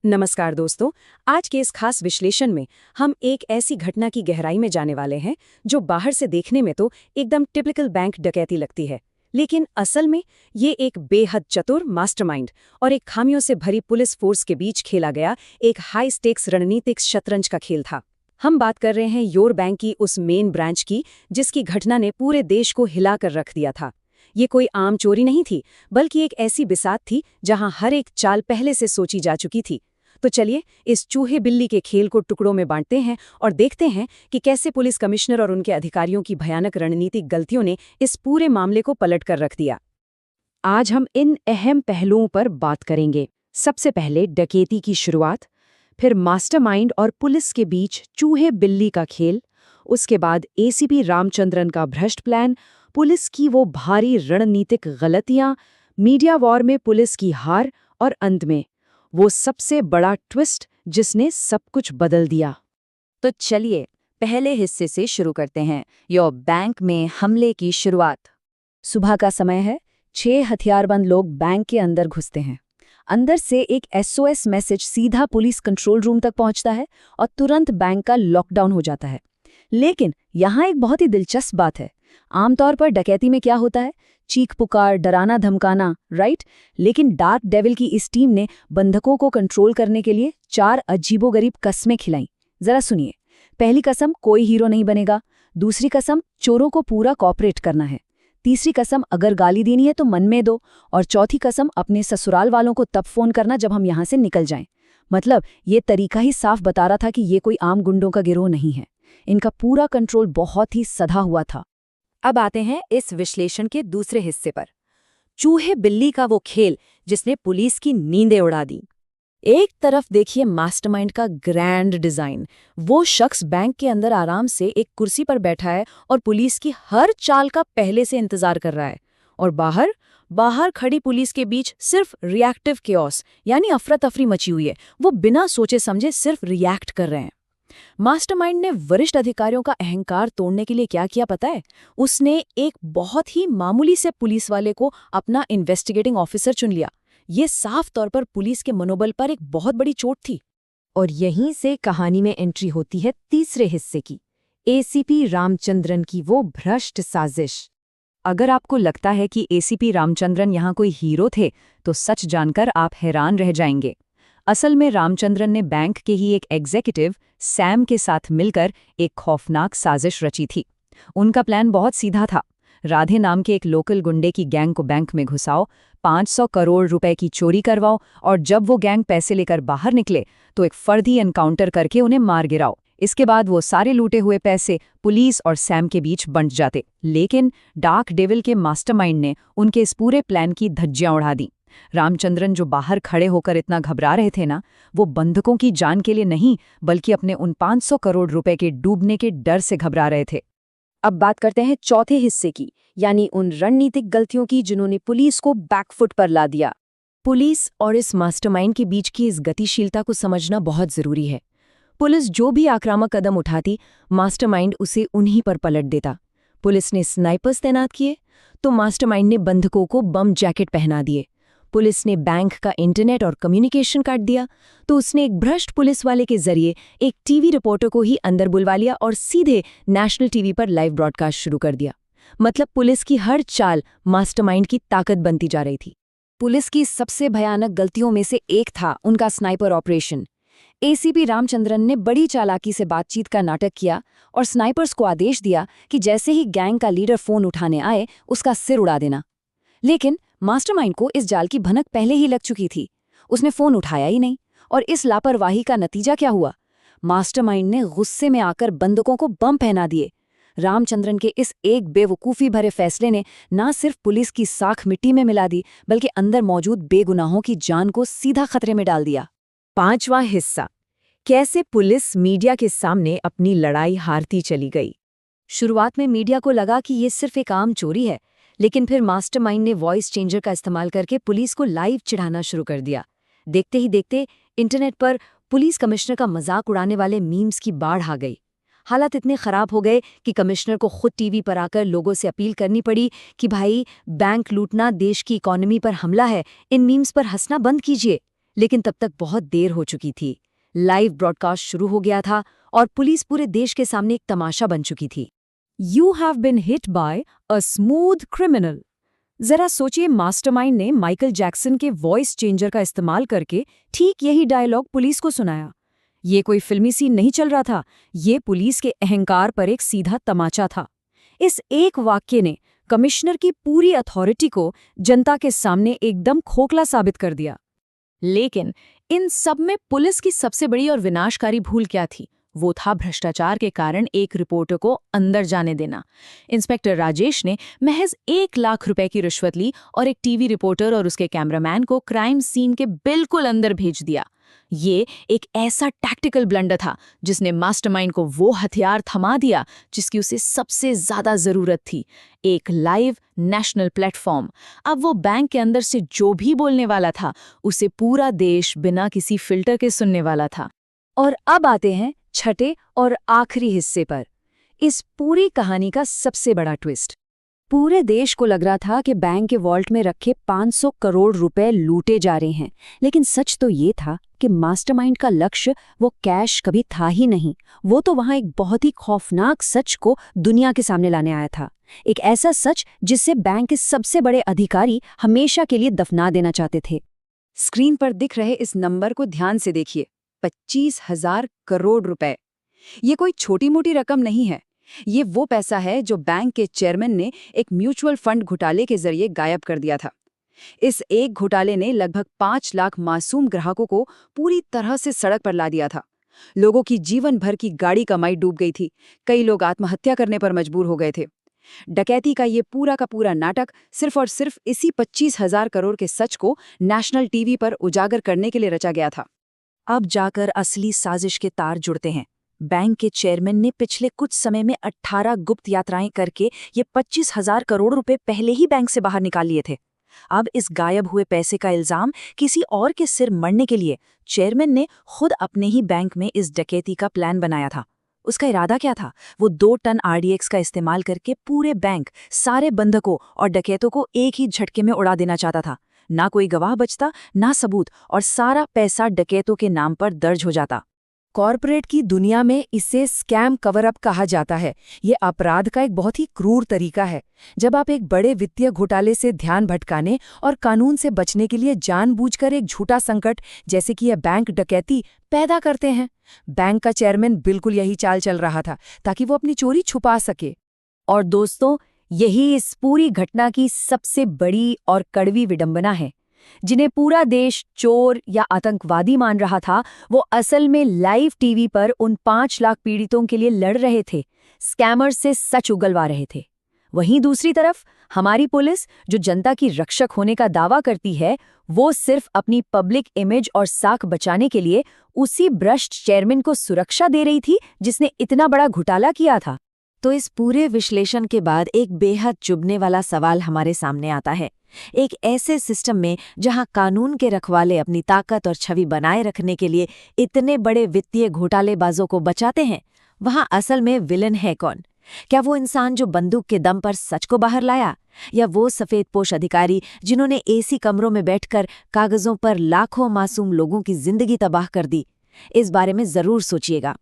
नमस्कार दोस्तों। आज के इस खास विश्लेषण में हम एक ऐसी घटना की गहराई में जाने वाले हैं जो बाहर से देखने में तो एकदम टिपिकल बैंक डकैती लगती है, लेकिन असल में ये एक बेहद चतुर मास्टरमाइंड और एक खामियों से भरी पुलिस फोर्स के बीच खेला गया एक हाई स्टेक्स रणनीतिक शतरंज का खेल था। हम बात कर रहे हैं योर बैंक की उस मेन ब्रांच की, जिसकी घटना ने पूरे देश को हिलाकर रख दिया था। ये कोई आम चोरी नहीं थी, बल्कि एक ऐसी बिसात थी जहां हर एक चाल पहले से सोची जा चुकी थी। तो चलिए इस चूहे बिल्ली के खेल को टुकड़ों में बांटते हैं और देखते हैं कि कैसे पुलिस कमिश्नर और उनके अधिकारियों की भयानक रणनीतिक गलतियों ने इस पूरे मामले को पलट कर रख दिया। आज हम इन अहम पहलुओं पर बात करेंगे। सबसे पहले डकैती की शुरुआत, फिर मास्टरमाइंड और पुलिस के बीच चूहे बिल्ली का खेल, उसके बाद एसीपी रामचंद्रन का भ्रष्ट प्लान, पुलिस की वो भारी रणनीतिक गलतियां, मीडिया वॉर में पुलिस की हार और अंत में वो सबसे बड़ा ट्विस्ट जिसने सब कुछ बदल दिया। तो चलिए पहले हिस्से से शुरू करते हैं, योर बैंक में हमले की शुरुआत। सुबह का समय है। 6 हथियारबंद लोग बैंक के अंदर घुसते हैं। अंदर से एक एसओएस मैसेज सीधा पुलिस कंट्रोल रूम तक पहुंचता है और तुरंत बैंक का लॉकडाउन हो जाता है। लेकिन यहाँ एक बहुत ही दिलचस्प बात है। आमतौर पर डकैती में क्या होता है? चीख पुकार, डराना धमकाना, राइट? लेकिन डार्क डेविल की इस टीम ने बंधकों को कंट्रोल करने के लिए 4 अजीबोगरीब कस्में खिलाईं। जरा सुनिए। पहली कसम, कोई हीरो नहीं बनेगा। दूसरी कसम, चोरों को पूरा कॉपरेट करना है। तीसरी कसम, अगर गाली देनी है तो मन में दो। और चौथी कसम, अपने ससुराल वालों को तब फोन करना जब हम यहाँ से निकल जाएं। मतलब ये तरीका ही साफ बता रहा था कि ये कोई आम गुंडों का गिरोह नहीं है। इनका पूरा कंट्रोल बहुत ही सधा हुआ था। अब आते हैं इस विश्लेषण के दूसरे हिस्से पर, चूहे बिल्ली का वो खेल जिसने पुलिस की नींदें उड़ा दी। एक तरफ देखिए मास्टरमाइंड का ग्रैंड डिजाइन, वो शख्स बैंक के अंदर आराम से एक कुर्सी पर बैठा है और पुलिस की हर चाल का पहले से इंतजार कर रहा है। और बाहर खड़ी पुलिस के बीच सिर्फ रिएक्टिव केओस, यानी अफरा तफरी मची हुई है। वो बिना सोचे समझे सिर्फ रिएक्ट कर रहे हैं। मास्टरमाइंड ने वरिष्ठ अधिकारियों का अहंकार तोड़ने के लिए क्या किया पता है? उसने एक बहुत ही मामूली से पुलिस वाले को अपना इन्वेस्टिगेटिंग ऑफिसर चुन लिया। ये साफ तौर पर पुलिस के मनोबल पर एक बहुत बड़ी चोट थी। और यहीं से कहानी में एंट्री होती है तीसरे हिस्से की, एसीपी रामचंद्रन की वो भ्रष्ट साजिश। अगर आपको लगता है कि एसीपी रामचंद्रन यहाँ कोई हीरो थे, तो सच जानकर आप हैरान रह जाएंगे। असल में रामचंद्रन ने बैंक के ही एक एग्जीक्यूटिव सैम के साथ मिलकर एक खौफनाक साजिश रची थी। उनका प्लान बहुत सीधा था। राधे नाम के एक लोकल गुंडे की गैंग को बैंक में घुसाओ, 500 करोड़ रुपए की चोरी करवाओ और जब वो गैंग पैसे लेकर बाहर निकले तो एक फर्जी एनकाउंटर करके उन्हें मार गिराओ। इसके बाद वो सारे लूटे हुए पैसे पुलिस और सैम के बीच बंट जाते। लेकिन डार्क डेविल के मास्टरमाइंड ने उनके इस पूरे प्लान की धज्जियां उड़ा दी। रामचंद्रन जो बाहर खड़े होकर इतना घबरा रहे थे ना, वो बंधकों की जान के लिए नहीं, बल्कि अपने उन 500 करोड़ रुपए के डूबने के डर से घबरा रहे थे। अब बात करते हैं चौथे हिस्से की, यानी उन रणनीतिक गलतियों की जिन्होंने पुलिस को बैकफुट पर ला दिया। पुलिस और इस मास्टरमाइंड के बीच की इस गतिशीलता को समझना बहुत जरूरी है। पुलिस जो भी आक्रामक कदम उठाती, मास्टरमाइंड उसे उन्हीं पर पलट देता। पुलिस ने स्नाइपर्स तैनात किए तो मास्टरमाइंड ने बंधकों को बम जैकेट पहना दिए। पुलिस ने बैंक का इंटरनेट और कम्युनिकेशन काट दिया तो उसने एक भ्रष्ट पुलिस वाले के जरिए एक टीवी रिपोर्टर को ही अंदर बुलवा लिया और सीधे नेशनल टीवी पर लाइव ब्रॉडकास्ट शुरू कर दिया। मतलब पुलिस की हर चाल मास्टरमाइंड की ताकत बनती जा रही थी। पुलिस की सबसे भयानक गलतियों में से एक था उनका स्नाइपर ऑपरेशन। एसीपी रामचंद्रन ने बड़ी चालाकी से बातचीत का नाटक किया और स्नाइपर्स को आदेश दिया कि जैसे ही गैंग का लीडर फोन उठाने आए, उसका सिर उड़ा देना। लेकिन मास्टरमाइंड को इस जाल की भनक पहले ही लग चुकी थी। उसने फोन उठाया ही नहीं। और इस लापरवाही का नतीजा क्या हुआ? मास्टरमाइंड ने गुस्से में आकर बंदूकों को बम पहना दिए। रामचंद्रन के इस एक बेवकूफ़ी भरे फैसले ने न सिर्फ पुलिस की साख मिट्टी में मिला दी, बल्कि अंदर मौजूद बेगुनाहों की जान को सीधा खतरे में डाल दिया। पांचवां हिस्सा, कैसे पुलिस मीडिया के सामने अपनी लड़ाई हारती चली गई। शुरुआत में मीडिया को लगा कि ये सिर्फ एक आम चोरी है, लेकिन फिर मास्टरमाइंड ने वॉइस चेंजर का इस्तेमाल करके पुलिस को लाइव चिढ़ाना शुरू कर दिया। देखते ही देखते इंटरनेट पर पुलिस कमिश्नर का मजाक उड़ाने वाले मीम्स की बाढ़ आ गई। हालात इतने खराब हो गए कि कमिश्नर को खुद टीवी पर आकर लोगों से अपील करनी पड़ी कि भाई, बैंक लूटना देश की इकोनॉमी पर हमला है, इन मीम्स पर हंसना बंद कीजिए। लेकिन तब तक बहुत देर हो चुकी थी। लाइव ब्रॉडकास्ट शुरू हो गया था और पुलिस पूरे देश के सामने एक तमाशा बन चुकी थी। You have been hit by a smooth criminal. जरा सोचिए, मास्टरमाइंड ने माइकल जैक्सन के वॉइस चेंजर का इस्तेमाल करके ठीक यही डायलॉग पुलिस को सुनाया। ये कोई फिल्मी सीन नहीं चल रहा था, ये पुलिस के अहंकार पर एक सीधा तमाचा था। इस एक वाक्य ने कमिश्नर की पूरी अथॉरिटी को जनता के सामने एकदम खोखला साबित कर दिया। लेकिन इन सब में पुलिस की सबसे बड़ी और विनाशकारी भूल क्या थी? वो था भ्रष्टाचार के कारण एक रिपोर्टर को अंदर जाने देना। इंस्पेक्टर राजेश ने महज 1 लाख रुपए की रिश्वत ली और एक टीवी रिपोर्टर और उसके कैमरामैन को क्राइम सीन के बिल्कुल अंदर भेज दिया। ये एक ऐसा टैक्टिकल ब्लंडर था जिसने मास्टरमाइंड को वो हथियार थमा दिया जिसकी उसे सबसे ज्यादा जरूरत थी, एक लाइव नेशनल प्लेटफॉर्म। अब वो बैंक के अंदर से जो भी बोलने वाला था उसे पूरा देश बिना किसी फिल्टर के सुनने वाला था। और अब आते हैं छठे और आखिरी हिस्से पर, इस पूरी कहानी का सबसे बड़ा ट्विस्ट। पूरे देश को लग रहा था कि बैंक के वॉल्ट में रखे 500 करोड़ रुपए लूटे जा रहे हैं, लेकिन सच तो ये था कि मास्टरमाइंड का लक्ष्य वो कैश कभी था ही नहीं। वो तो वहां एक बहुत ही खौफनाक सच को दुनिया के सामने लाने आया था, एक ऐसा सच जिससे बैंक के सबसे बड़े अधिकारी हमेशा के लिए दफना देना चाहते थे। स्क्रीन पर दिख रहे इस नंबर को ध्यान से देखिए, 25,000 करोड़ रुपए। ये कोई छोटी मोटी रकम नहीं है, ये वो पैसा है जो बैंक के चेयरमैन ने एक म्यूचुअल फंड घोटाले के जरिए गायब कर दिया था। इस एक घोटाले ने लगभग 5 लाख मासूम ग्राहकों को पूरी तरह से सड़क पर ला दिया था। लोगों की जीवन भर की गाड़ी कमाई डूब गई थी, कई लोग आत्महत्या करने पर मजबूर हो गए थे। डकैती का ये पूरा का पूरा नाटक सिर्फ और सिर्फ इसी 25,000 करोड़ के सच को नेशनल टीवी पर उजागर करने के लिए रचा गया था। अब जाकर असली साजिश के तार जुड़ते हैं। बैंक के चेयरमैन ने पिछले कुछ समय में 18 गुप्त यात्राएं करके ये 25,000 करोड़ रुपए पहले ही बैंक से बाहर निकाल लिए थे। अब इस गायब हुए पैसे का इल्जाम किसी और के सिर मरने के लिए चेयरमैन ने खुद अपने ही बैंक में इस डकैती का प्लान बनाया था। उसका इरादा क्या था? वो 2 टन RDX का इस्तेमाल करके पूरे बैंक, सारे बंधकों और डकैतों को एक ही झटके में उड़ा देना चाहता था। ना कोई गवाह बचता, ना सबूत, और सारा पैसा डकैतों के नाम पर दर्ज हो जाता। कॉर्पोरेट की दुनिया में इसे स्कैम कवर अप कहा जाता है। ये अपराध का एक बहुत ही क्रूर तरीका है। जब आप एक बड़े वित्तीय घोटाले से ध्यान भटकाने और कानून से बचने के लिए जानबूझकर एक झूठा संकट जैसे कि यह बैंक डकैती पैदा करते हैं। बैंक का चेयरमैन बिल्कुल यही चाल चल रहा था ताकि वो अपनी चोरी छुपा सके। और दोस्तों, यही इस पूरी घटना की सबसे बड़ी और कड़वी विडंबना है। जिन्हें पूरा देश चोर या आतंकवादी मान रहा था, वो असल में लाइव टीवी पर उन 5 लाख पीड़ितों के लिए लड़ रहे थे, स्कैमर्स से सच उगलवा रहे थे। वहीं दूसरी तरफ हमारी पुलिस, जो जनता की रक्षक होने का दावा करती है, वो सिर्फ अपनी पब्लिक इमेज और साख बचाने के लिए उसी भ्रष्ट चेयरमैन को सुरक्षा दे रही थी जिसने इतना बड़ा घोटाला किया था। तो इस पूरे विश्लेषण के बाद एक बेहद चुभने वाला सवाल हमारे सामने आता है। एक ऐसे सिस्टम में जहां कानून के रखवाले अपनी ताकत और छवि बनाए रखने के लिए इतने बड़े वित्तीय घोटालेबाजों को बचाते हैं, वहां असल में विलन है कौन? क्या वो इंसान जो बंदूक के दम पर सच को बाहर लाया, या वो सफेदपोश अधिकारी जिन्होंने एसी कमरों में बैठकर कागजों पर लाखों मासूम लोगों की जिंदगी तबाह कर दी? इस बारे में जरूर सोचिएगा।